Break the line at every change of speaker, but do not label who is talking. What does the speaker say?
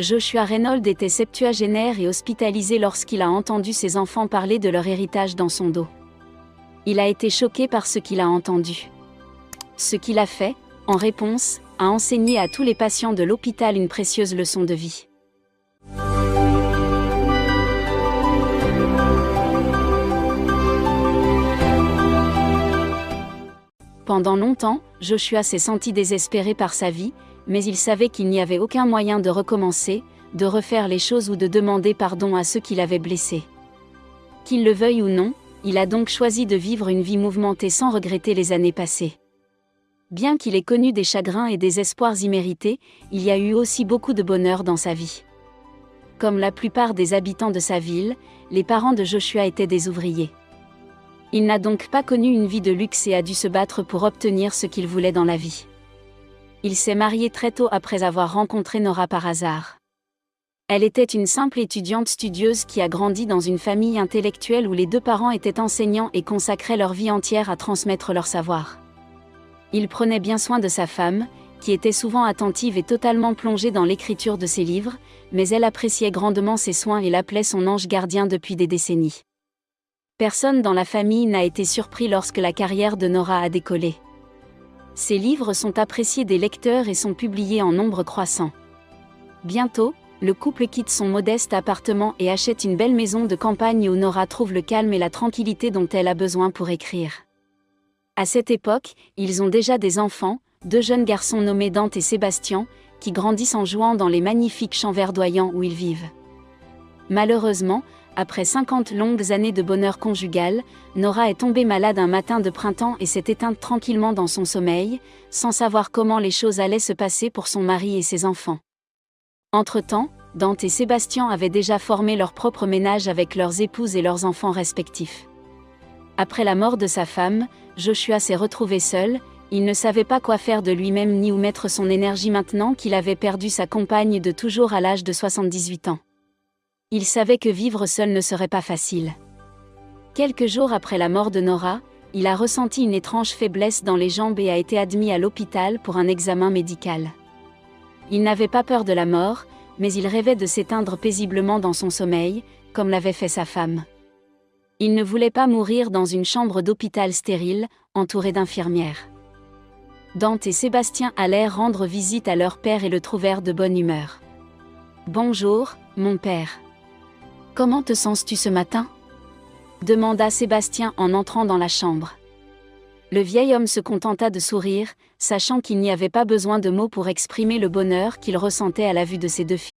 Joshua Reynolds était septuagénaire et hospitalisé lorsqu'il a entendu ses enfants parler de leur héritage dans son dos. Il a été choqué par ce qu'il a entendu. Ce qu'il a fait, en réponse, a enseigné à tous les patients de l'hôpital une précieuse leçon de vie. Pendant longtemps, Joshua s'est senti désespéré par sa vie, mais il savait qu'il n'y avait aucun moyen de recommencer, de refaire les choses ou de demander pardon à ceux qui l'avaient blessé. Qu'il le veuille ou non, il a donc choisi de vivre une vie mouvementée sans regretter les années passées. Bien qu'il ait connu des chagrins et des espoirs immérités, il y a eu aussi beaucoup de bonheur dans sa vie. Comme la plupart des habitants de sa ville, les parents de Joshua étaient des ouvriers. Il n'a donc pas connu une vie de luxe et a dû se battre pour obtenir ce qu'il voulait dans la vie. Il s'est marié très tôt après avoir rencontré Nora par hasard. Elle était une simple étudiante studieuse qui a grandi dans une famille intellectuelle où les deux parents étaient enseignants et consacraient leur vie entière à transmettre leur savoir. Il prenait bien soin de sa femme, qui était souvent attentive et totalement plongée dans l'écriture de ses livres, mais elle appréciait grandement ses soins et l'appelait son ange gardien depuis des décennies. Personne dans la famille n'a été surpris lorsque la carrière de Nora a décollé. Ses livres sont appréciés des lecteurs et sont publiés en nombre croissant. Bientôt, le couple quitte son modeste appartement et achète une belle maison de campagne où Nora trouve le calme et la tranquillité dont elle a besoin pour écrire. À cette époque, ils ont déjà des enfants, 2 jeunes garçons nommés Dante et Sébastien, qui grandissent en jouant dans les magnifiques champs verdoyants où ils vivent. Malheureusement, après 50 longues années de bonheur conjugal, Nora est tombée malade un matin de printemps et s'est éteinte tranquillement dans son sommeil, sans savoir comment les choses allaient se passer pour son mari et ses enfants. Entre-temps, Dante et Sébastien avaient déjà formé leur propre ménage avec leurs épouses et leurs enfants respectifs. Après la mort de sa femme, Joshua s'est retrouvé seul, il ne savait pas quoi faire de lui-même ni où mettre son énergie maintenant qu'il avait perdu sa compagne de toujours à l'âge de 78 ans. Il savait que vivre seul ne serait pas facile. Quelques jours après la mort de Nora, il a ressenti une étrange faiblesse dans les jambes et a été admis à l'hôpital pour un examen médical. Il n'avait pas peur de la mort, mais il rêvait de s'éteindre paisiblement dans son sommeil, comme l'avait fait sa femme. Il ne voulait pas mourir dans une chambre d'hôpital stérile, entourée d'infirmières. Dante et Sébastien allèrent rendre visite à leur père et le trouvèrent de bonne humeur. « Bonjour, mon père. Comment te sens-tu ce matin ?» demanda Sébastien en entrant dans la chambre. Le vieil homme se contenta de sourire, sachant qu'il n'y avait pas besoin de mots pour exprimer le bonheur qu'il ressentait à la vue de ses 2 filles.